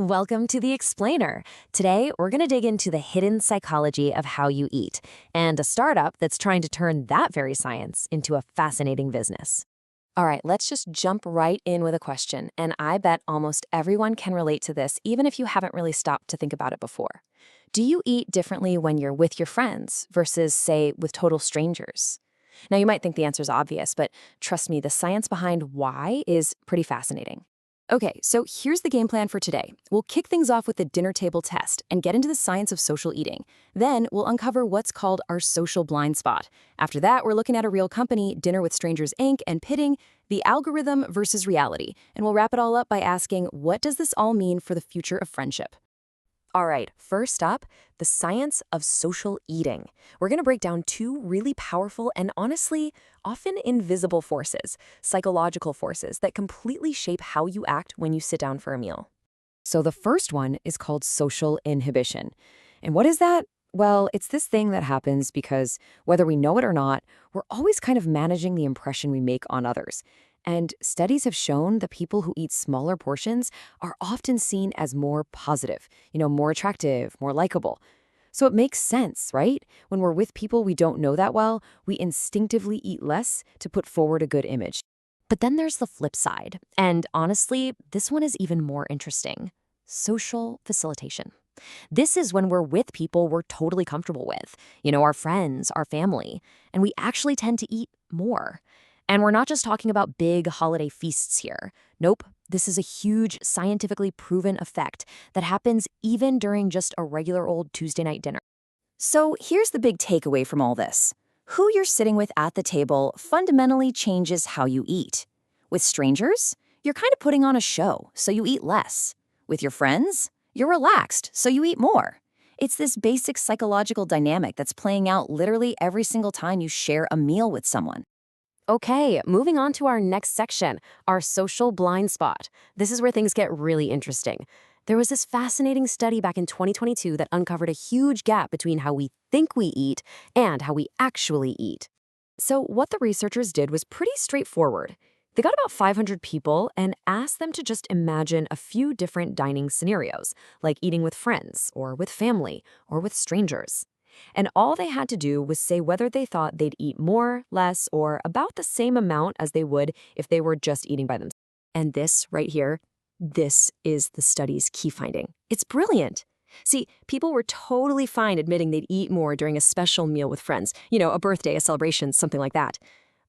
Welcome to The Explainer. Today, we're going to dig into the hidden psychology of how you eat and a startup that's trying to turn that very science into a fascinating business. All right, let's just jump right in with a question, and I bet almost everyone can relate to this, even if you haven't really stopped to think about it before. Do you eat differently when you're with your friends versus, say, with total strangers? Now, you might think the answer is obvious, but trust me, the science behind why is pretty fascinating. Okay, so here's the game plan for today. We'll kick things off with the dinner table test and get into the science of social eating. Then we'll uncover what's called our social blind spot. After that, we're looking at a real company, Dinner with Strangers Inc., and pitting the algorithm versus reality. And we'll wrap it all up by asking, what does this all mean for the future of friendship? All right, first up, the science of social eating. We're going to break down two really powerful and honestly, often invisible forces, psychological forces that completely shape how you act when you sit down for a meal. So the first one is called social inhibition. And what is that? Well, it's this thing that happens because whether we know it or not, we're always kind of managing the impression we make on others. And studies have shown that people who eat smaller portions are often seen as more positive, more attractive, more likable. So it makes sense, right? When we're with people we don't know that well, we instinctively eat less to put forward a good image. But then there's the flip side. And honestly, this one is even more interesting. Social facilitation. This is when we're with people we're totally comfortable with, our friends, our family, and we actually tend to eat more. And we're not just talking about big holiday feasts here. Nope, this is a huge scientifically proven effect that happens even during just a regular old Tuesday night dinner. So here's the big takeaway from all this. Who you're sitting with at the table fundamentally changes how you eat. With strangers, you're kind of putting on a show, so you eat less. With your friends, you're relaxed, so you eat more. It's this basic psychological dynamic that's playing out literally every single time you share a meal with someone. Okay, moving on to our next section, our social blind spot. This is where things get really interesting. There was this fascinating study back in 2022 that uncovered a huge gap between how we think we eat and how we actually eat. So what the researchers did was pretty straightforward. They got about 500 people and asked them to just imagine a few different dining scenarios, like eating with friends, or with family, or with strangers. And all they had to do was say whether they thought they'd eat more, less, or about the same amount as they would if they were just eating by themselves. And this right here, this is the study's key finding. It's brilliant. See, people were totally fine admitting they'd eat more during a special meal with friends, a birthday, a celebration, something like that.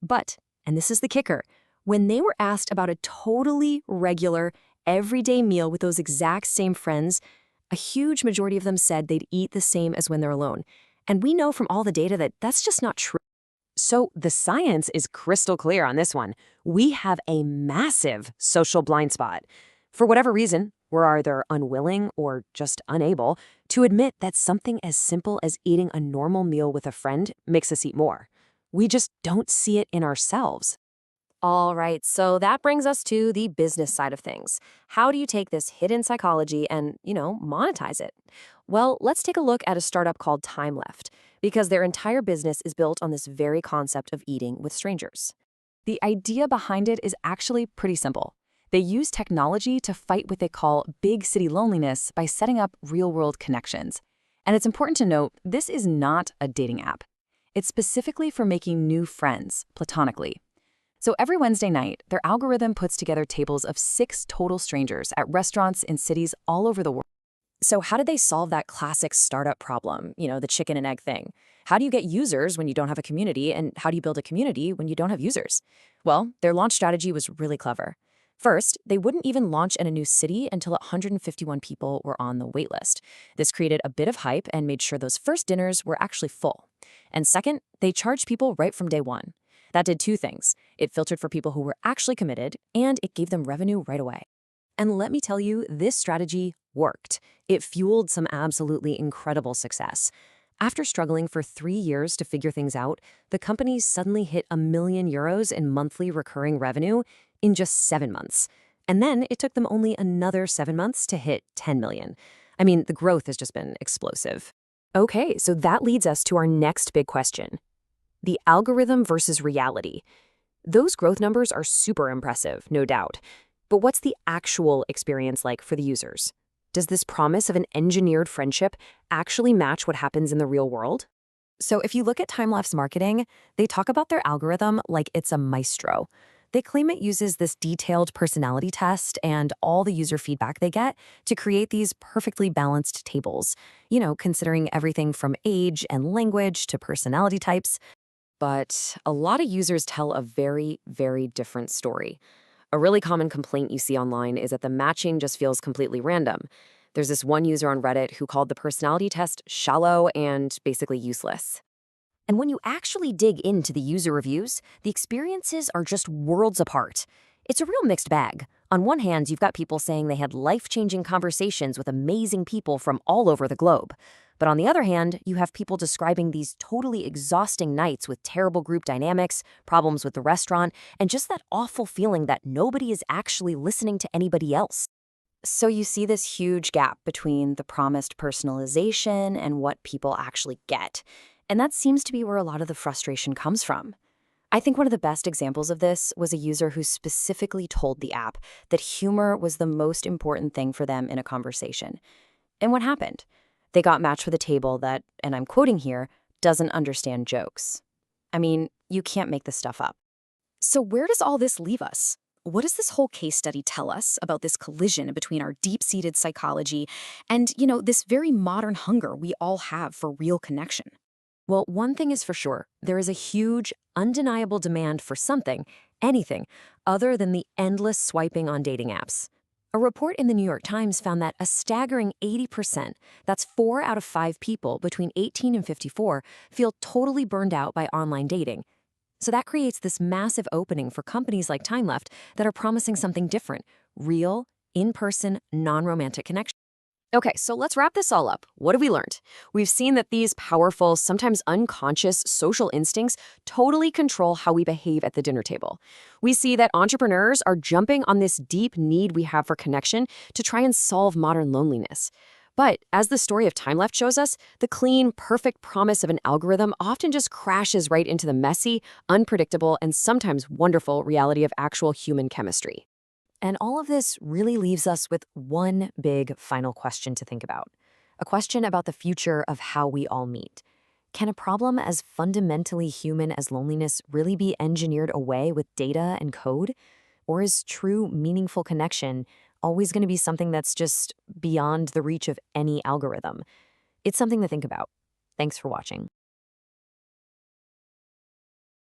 But, and this is the kicker, when they were asked about a totally regular, everyday meal with those exact same friends, a huge majority of them said they'd eat the same as when they're alone. And we know from all the data that that's just not true. So the science is crystal clear on this one. We have a massive social blind spot. For whatever reason, we're either unwilling or just unable to admit that something as simple as eating a normal meal with a friend makes us eat more. We just don't see it in ourselves. All right, so that brings us to the business side of things. How do you take this hidden psychology and, monetize it? Well, let's take a look at a startup called Timeleft, because their entire business is built on this very concept of eating with strangers. The idea behind it is actually pretty simple. They use technology to fight what they call big city loneliness by setting up real-world connections. And it's important to note, this is not a dating app. It's specifically for making new friends, platonically. So every Wednesday night, their algorithm puts together tables of 6 total strangers at restaurants in cities all over the world. So how did they solve that classic startup problem, the chicken and egg thing? How do you get users when you don't have a community, and how do you build a community when you don't have users? Well, their launch strategy was really clever. First, they wouldn't even launch in a new city until 151 people were on the waitlist. This created a bit of hype and made sure those first dinners were actually full. And second, they charged people right from day one. That did 2 things. It filtered for people who were actually committed, and it gave them revenue right away. And let me tell you, this strategy worked. It fueled some absolutely incredible success. After struggling for 3 years to figure things out, the company suddenly hit €1 million in monthly recurring revenue in just 7 months. And then it took them only another 7 months to hit 10 million. I mean, the growth has just been explosive. Okay, so that leads us to our next big question. The algorithm versus reality. Those growth numbers are super impressive, no doubt. But what's the actual experience like for the users? Does this promise of an engineered friendship actually match what happens in the real world? So if you look at Timeleft's marketing, they talk about their algorithm like it's a maestro. They claim it uses this detailed personality test and all the user feedback they get to create these perfectly balanced tables, considering everything from age and language to personality types. But a lot of users tell a very, very different story. A really common complaint you see online is that the matching just feels completely random. There's this one user on Reddit who called the personality test shallow and basically useless. And when you actually dig into the user reviews, the experiences are just worlds apart. It's a real mixed bag. On one hand, you've got people saying they had life-changing conversations with amazing people from all over the globe. But on the other hand, you have people describing these totally exhausting nights with terrible group dynamics, problems with the restaurant, and just that awful feeling that nobody is actually listening to anybody else. So you see this huge gap between the promised personalization and what people actually get. And that seems to be where a lot of the frustration comes from. I think one of the best examples of this was a user who specifically told the app that humor was the most important thing for them in a conversation. And what happened? They got matched with a table that, and I'm quoting here, doesn't understand jokes. I mean, you can't make this stuff up. So where does all this leave us? What does this whole case study tell us about this collision between our deep-seated psychology and, this very modern hunger we all have for real connection? Well, one thing is for sure, there is a huge, undeniable demand for something, anything, other than the endless swiping on dating apps. A report in the New York Times found that a staggering 80%, that's 4 out of 5 people between 18 and 54, feel totally burned out by online dating. So that creates this massive opening for companies like Timeleft that are promising something different, real, in-person, non-romantic connection. Okay, so let's wrap this all up. What have we learned? We've seen that these powerful, sometimes unconscious social instincts totally control how we behave at the dinner table. We see that entrepreneurs are jumping on this deep need we have for connection to try and solve modern loneliness. But as the story of Timeleft shows us, the clean, perfect promise of an algorithm often just crashes right into the messy, unpredictable, and sometimes wonderful reality of actual human chemistry. And all of this really leaves us with one big final question to think about. A question about the future of how we all meet. Can a problem as fundamentally human as loneliness really be engineered away with data and code? Or is true, meaningful connection always going to be something that's just beyond the reach of any algorithm? It's something to think about. Thanks for watching.